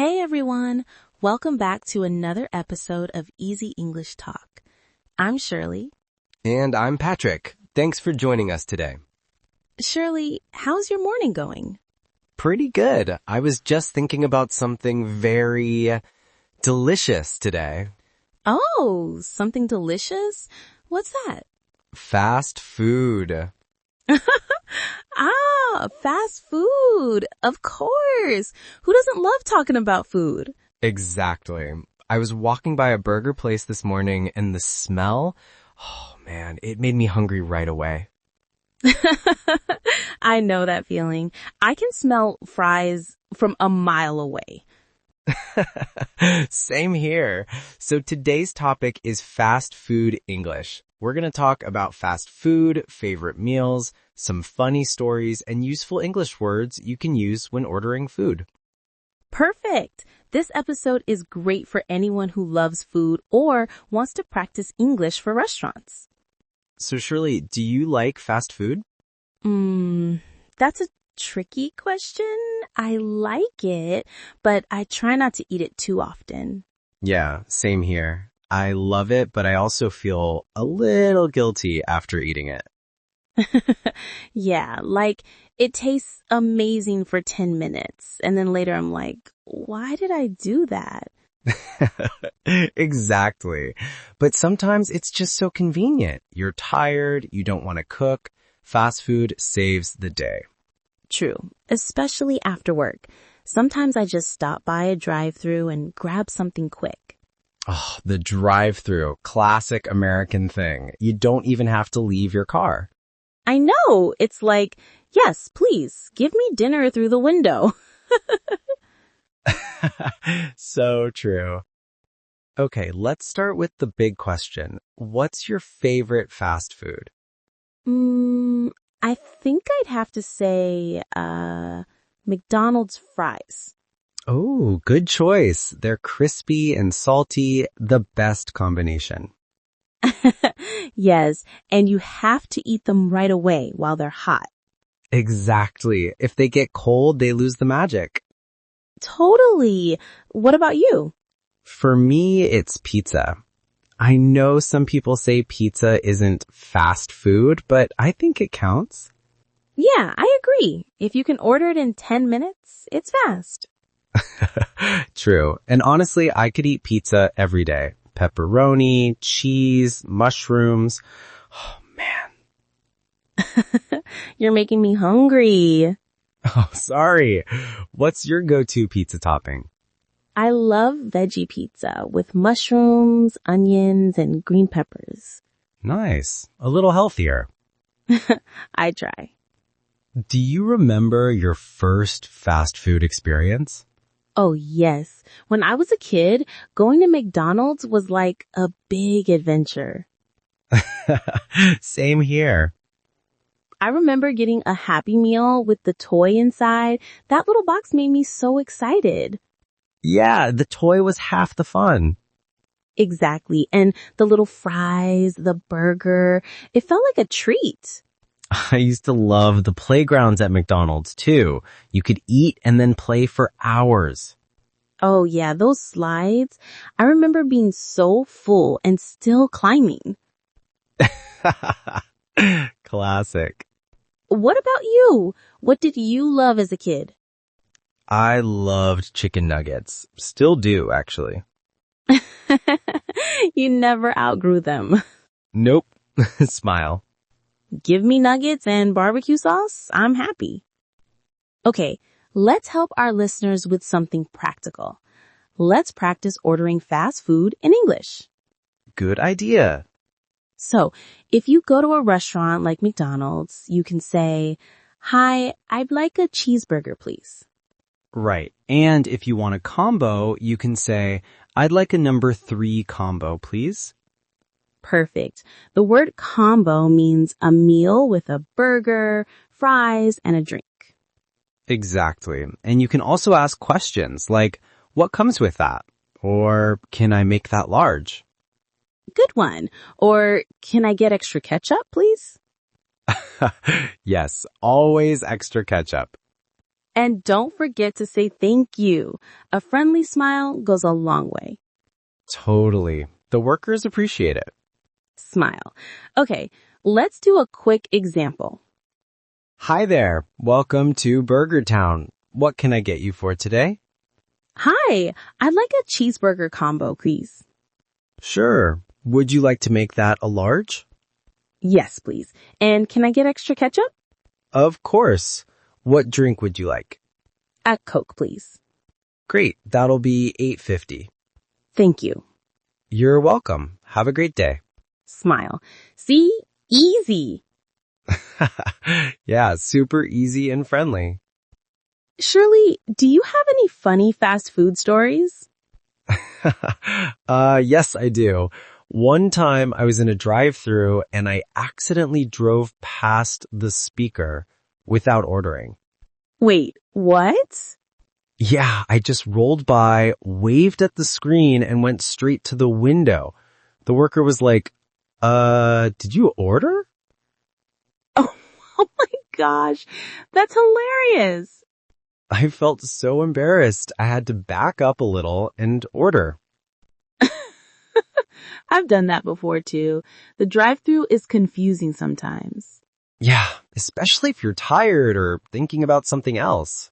Hey everyone, welcome back to another episode of Easy English Talk. I'm Shirley. And I'm Patrick. Thanks for joining us today. Shirley, how's your morning going? Pretty good. I was just thinking about something very delicious today. Oh, something delicious? What's that? Fast food. Fast food. Of course. Who doesn't love talking about food? Exactly. I was walking by a burger place this morning and the smell, oh man, it made me hungry right away. I know that feeling. I can smell fries from a mile away. Same here. So today's topic is fast food English. We're going to talk about fast food, favorite meals, some funny stories, and useful English words you can use when ordering food. Perfect. This episode is great for anyone who loves food or wants to practice English for restaurants. So Shirley, do you like fast food? That's a tricky question. I like it, but I try not to eat it too often. Yeah, same here. I love it, but I also feel a little guilty after eating it. Yeah, like it tastes amazing for 10 minutes. And then later I'm like, why did I do that? Exactly. But sometimes it's just so convenient. You're tired, you don't want to cook. Fast food saves the day. True, especially after work. Sometimes I just stop by a drive-thru and grab something quick. Oh, the drive-thru, classic American thing. You don't even have to leave your car. I know. It's like, yes, please, give me dinner through the window. So true. Okay, let's start with the big question. What's your favorite fast food? I think I'd have to say, McDonald's fries. Oh, good choice. They're crispy and salty, the best combination. Yes, and you have to eat them right away while they're hot. Exactly. If they get cold, they lose the magic. Totally. What about you? For me, it's pizza. I know some people say pizza isn't fast food, but I think it counts. Yeah, I agree. If you can order it in 10 minutes, it's fast. True. And honestly, I could eat pizza every day. Pepperoni, cheese, mushrooms. Oh, man. You're making me hungry. Oh, sorry. What's your go-to pizza topping? I love veggie pizza with mushrooms, onions, and green peppers. Nice. A little healthier. I try. Do you remember your first fast food experience? Oh, yes. When I was a kid, going to McDonald's was like a big adventure. Same here. I remember getting a Happy Meal with the toy inside. That little box made me so excited. Yeah, the toy was half the fun. Exactly. And the little fries, the burger, it felt like a treat. I used to love the playgrounds at McDonald's too. You could eat and then play for hours. Oh yeah, those slides. I remember being so full and still climbing. Classic. What about you? What did you love as a kid? I loved chicken nuggets. Still do, actually. You never outgrew them. Nope. Smile. Give me nuggets and barbecue sauce, I'm happy. Okay, let's help our listeners with something practical. Let's practice ordering fast food in English. Good idea. So, if you go to a restaurant like McDonald's, you can say, "Hi, I'd like a cheeseburger, please." Right. And if you want a combo, you can say, I'd like a number 3 combo, please. Perfect. The word combo means a meal with a burger, fries, and a drink. Exactly. And you can also ask questions like, what comes with that? Or can I make that large? Good one. Or can I get extra ketchup, please? Yes, always extra ketchup. And don't forget to say thank you. A friendly smile goes a long way. Totally. The workers appreciate it. Smile. Okay, let's do a quick example. Hi there. Welcome to Burger Town. What can I get you for today? Hi, I'd like a cheeseburger combo, please. Sure. Would you like to make that a large? Yes, please. And can I get extra ketchup? Of course. What drink would you like? A Coke, please. Great. That'll be $8.50. Thank you. You're welcome. Have a great day. Smile. See? Easy. Yeah, super easy and friendly. Shirley, do you have any funny fast food stories? Yes, I do. One time I was in a drive-thru and I accidentally drove past the speaker without ordering. Wait, what? Yeah, I just rolled by, waved at the screen, and went straight to the window. The worker was like, did you order? Oh my gosh, that's hilarious. I felt so embarrassed. I had to back up a little and order. I've done that before too. The drive-thru is confusing sometimes. Yeah, especially if you're tired or thinking about something else.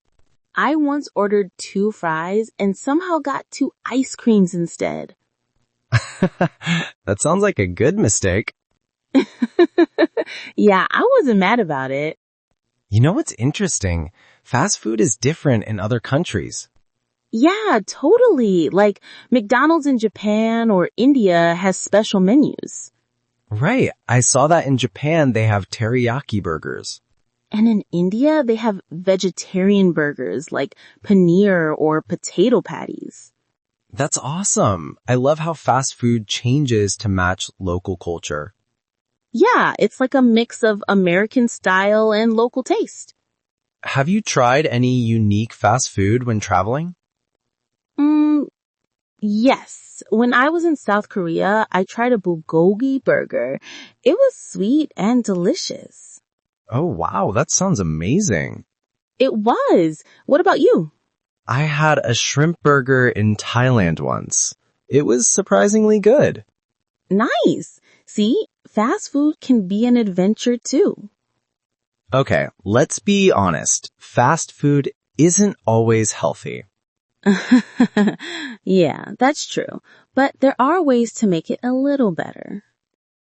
I once ordered 2 fries and somehow got 2 ice creams instead. That sounds like a good mistake. Yeah, I wasn't mad about it. You know what's interesting? Fast food is different in other countries. Yeah, totally. Like McDonald's in Japan or India has special menus. Right. I saw that in Japan they have teriyaki burgers. And in India, they have vegetarian burgers like paneer or potato patties. That's awesome. I love how fast food changes to match local culture. Yeah, it's like a mix of American style and local taste. Have you tried any unique fast food when traveling? Yes. When I was in South Korea, I tried a bulgogi burger. It was sweet and delicious. Oh, wow. That sounds amazing. It was. What about you? I had a shrimp burger in Thailand once. It was surprisingly good. Nice. See, fast food can be an adventure too. Okay, let's be honest. Fast food isn't always healthy. Yeah, that's true. But there are ways to make it a little better.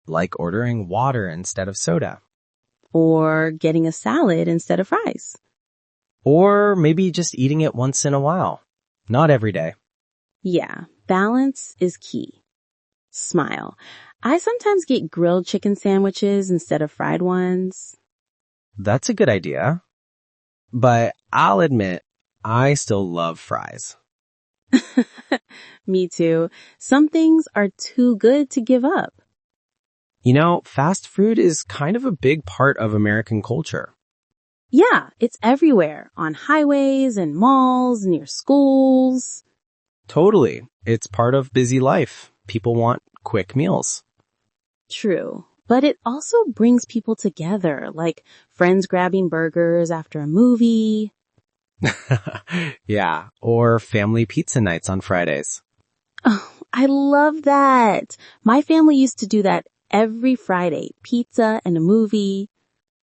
Like ordering water instead of soda. Or getting a salad instead of fries. Or maybe just eating it once in a while. Not every day. Yeah, balance is key. Smile. I sometimes get grilled chicken sandwiches instead of fried ones. That's a good idea. But I'll admit, I still love fries. Me too. Some things are too good to give up. You know, fast food is kind of a big part of American culture. Yeah, it's everywhere. On highways and malls, near schools. Totally. It's part of busy life. People want quick meals. True. But it also brings people together, like friends grabbing burgers after a movie. Yeah, or family pizza nights on Fridays. Oh, I love that. My family used to do that every Friday. Pizza and a movie.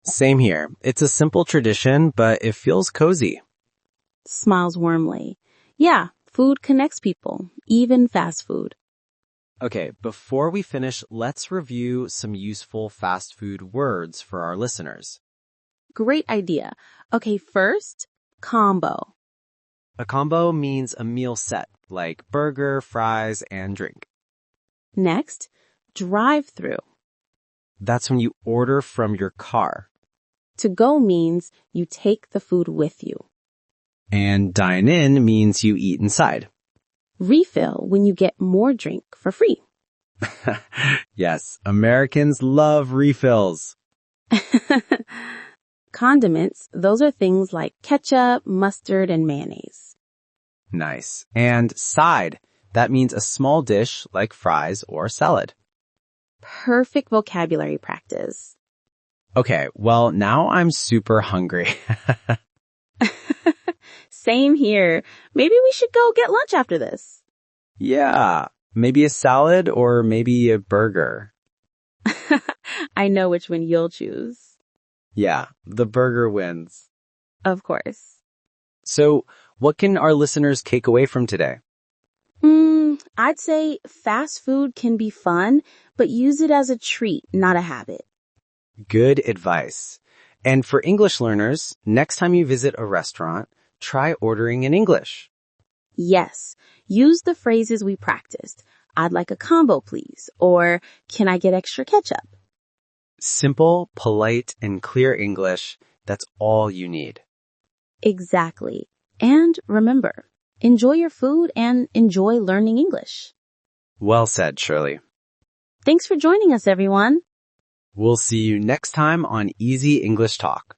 Same here. It's a simple tradition, but it feels cozy. Smiles warmly. Yeah, food connects people, even fast food. Okay, before we finish, let's review some useful fast food words for our listeners. Great idea. Okay, first, combo. A combo means a meal set, like burger, fries, and drink. Next, drive-thru. That's when you order from your car. To go means you take the food with you. And dine in means you eat inside. Refill when you get more drink for free. Yes, Americans love refills. Condiments, those are things like ketchup, mustard, and mayonnaise. Nice. And side, that means a small dish like fries or salad. Perfect vocabulary practice. Okay, well, now I'm super hungry. Same here. Maybe we should go get lunch after this. Yeah, maybe a salad or maybe a burger. I know which one you'll choose. Yeah, the burger wins. Of course. So, what can our listeners take away from today? I'd say fast food can be fun, but use it as a treat, not a habit. Good advice. And for English learners, next time you visit a restaurant, try ordering in English. Yes, use the phrases we practiced. I'd like a combo, please. Or, can I get extra ketchup? Simple, polite, and clear English, that's all you need. Exactly. And remember, enjoy your food and enjoy learning English. Well said, Shirley. Thanks for joining us, everyone. We'll see you next time on Easy English Talk.